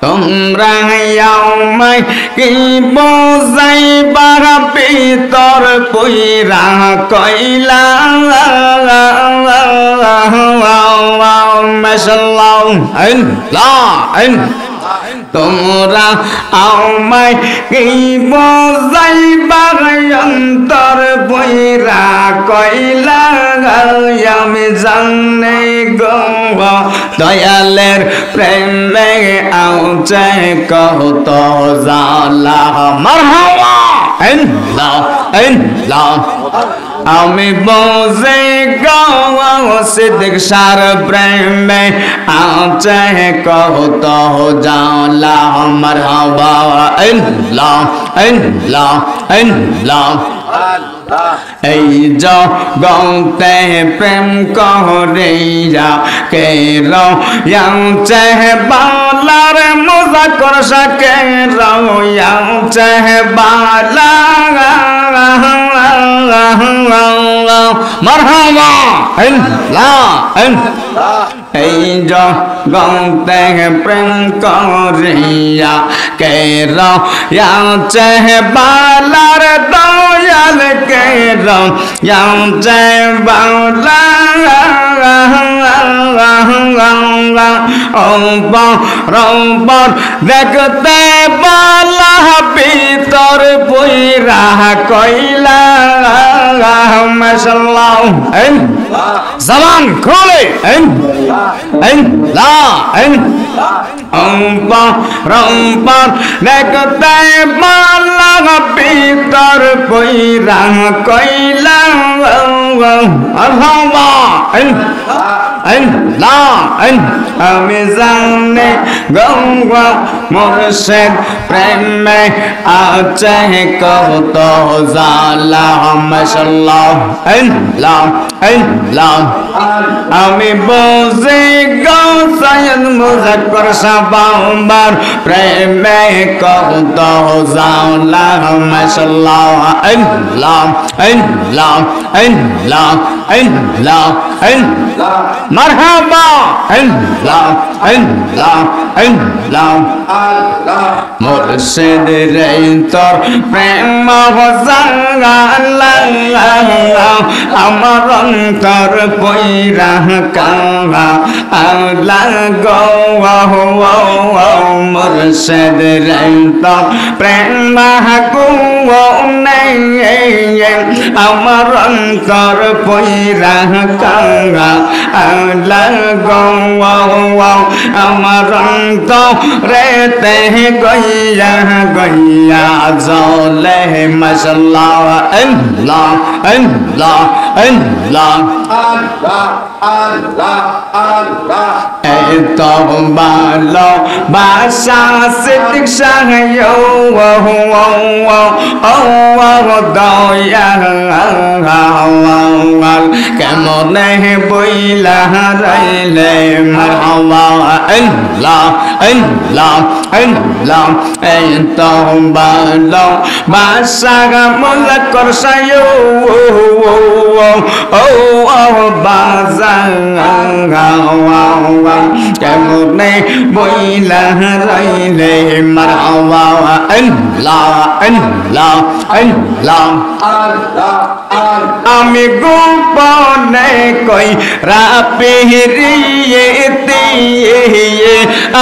তোমরা আমায় কি বোঝাইবা ভিতর পইরা কইলা তোমরা আমায় কি বোঝাইবা অন্তর পইরা কইলা আমি জানি গো দয়ালের প্রেমে আউচে কত জালা মারহাবা আমি বসে গাও সিদ্দিক সার প্রেমে আউচে কত জালা মারহাবা আল্লাহ আল্লাহ আল্লাহ এই জগতে প্রেম করিয়া কে রয়াউচে বালার মজা কর সকে রয়াউচে বালা মারহাবা আল্লাহ এই জগতে প্রেম করিয়া কে রয়াউচে বালার দয়াল কে রয়াউচে বালা রম্বর দেখতে বালা ভিতর পইরা কইলা মাশাআল্লাহ জবান খোলে রম্বর দেখতে বালা ভিতর পইরা কইলা আমি জানি গঙ্গা মুর্শিদ প্রেমে আছে কত জালা মাশাআল্লাহ আমি বুঝি গো সৈয়দ মুজাক্কর সাবাম্বার প্রেমে কত জালা মাশাআল্লাহ মারহাবা মুর্শিদ রে তোর প্রেম আমার অন্তর পইরা কাহা আল্লাহ গো মুর্শিদ রে তোর প্রেম আমার অন্তর পইরা কাহা আল্লাহ গো আমার অন্তরে তে গইয়া গইয়া জলে মাশাআল্লাহ আল্লাহ আল্লাহ আল্লাহ এত ভালো বাসা সিদ্দিক শাহ দয়াল কেমনে বইলা রাইলে মারহাবা আল্লাহ আল্লাহ আল্লাহ এত ভালো বাসা মুজাক্কর সায়ো বাজার কেমনে বইলা রাইলে মারহাবা আল্লাহ আল্লাহ আল্লাহ আমি গোপনে কই রাপিরিয়েতে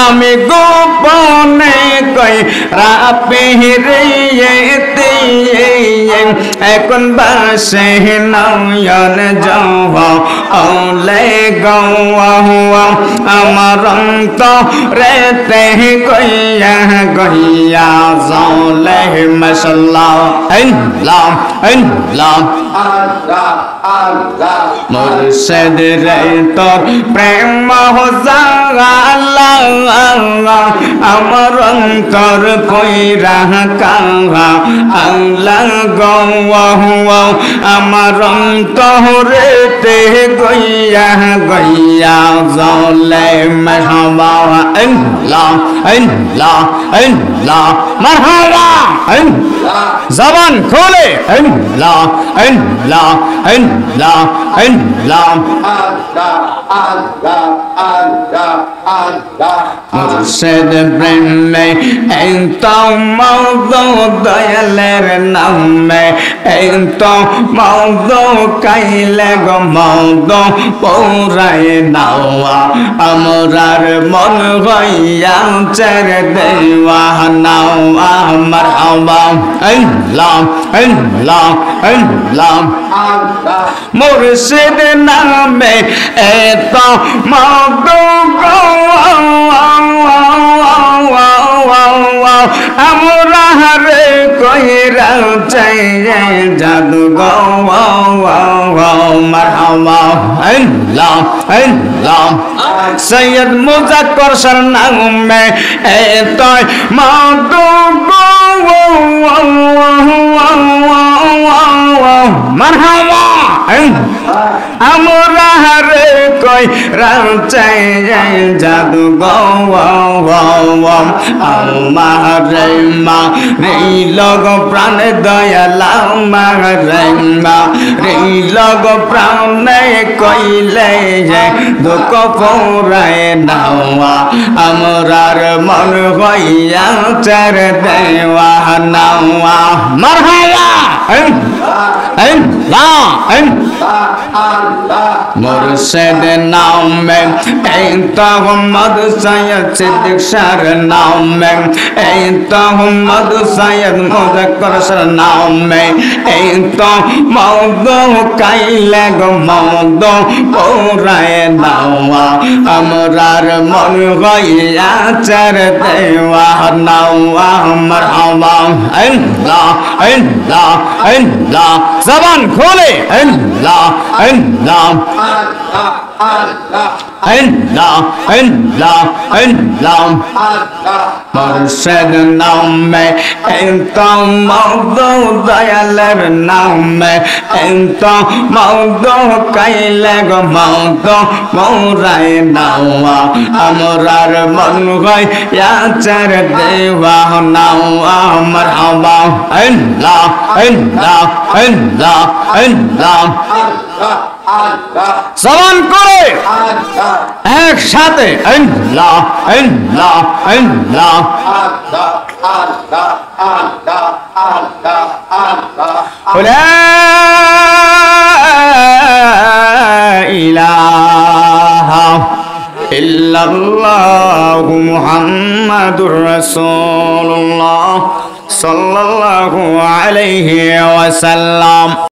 আমি গোপনে কই রাপিরিয়েতে এখন বাসে নয়ন যাও ওলে গৌয়া আমার অন্তরে তে গইয়া গইয়া জলে মাশাআল্লাহ আল্লাহ আল্লাহ মুর্শিদ রে তোর প্রেম জাগালা আমার অন্তর কইরা কাহা আল্লাহ গো আমার অন্তরেতে গইয়া গইয়া জলে মারহাবা আল্লাহ আল্লাহ আল্লাহ মারহাবা জবান খোলে আল্লাহ আল্লাহ আল্লাহ আল্লাহ মুর্শিদ প্রেমে এই তো মওদু দয়ালের নামে এই তো মওদু কাইলে গো মওদু পৌরাই নাওয়া আমরার মন হইয়া চের দেওয়া নাওয়া মারহাবা আল্লাহ আল্লাহ আল্লাহ মুর্শিদ নামে এত মওদু আমরা রে কইরা চাই জাদু গো মারহাবা আল্লাহ আল্লাহ সৈয়দ মুজাক্কর সর নামে এত মওদু মারহাবা আমরা রে কই রাচাই জাদু গো আমার মা রে লগ প্রাণ দয়ালা মা রে মা রে লগ প্রাণে কইলে যে দুঃখ পৌরায় নাওয়া আমরার মন হইয়া চার দেওয়া নাওয়া মারহাবা মুর্শিদ নামে এই তো মোহাম্মদ সৈয়দ সিদ্দিক শাহর নামে এই তো মোহাম্মদ সৈয়দ মুজাক্কর শাহর নামে এই তো মওদু কাইলে গো মওদু পৌরায় নাওয়া আমরার মন হইয়া চার দেওয়া নাওয়া মারহাবা আল্লাহ আল্লাহ আল্লাহ জবান খোলে আল্লাহ আল্লাহ আল্লাহ আল্লাহ আল্লাহ মুর্শিদ নামে এত মওদু দয়ালের নামে এত মওদু কাইলে গো মওদু পৌরায় নাওয়া আমরার মন হইয়া চার দেওয়া নাওয়া মারহাবা আল্লাহ আল্লাহ আল্লাহ আল্লাহ জবান করে একসাথে আল্লাহ আল্লাহ আল্লাহ লা ইলাহা ইল্লাল্লাহু মুহাম্মাদুর রাসূলুল্লাহ সাল্লাল্লাহু আলাইহি ওয়াসাল্লাম।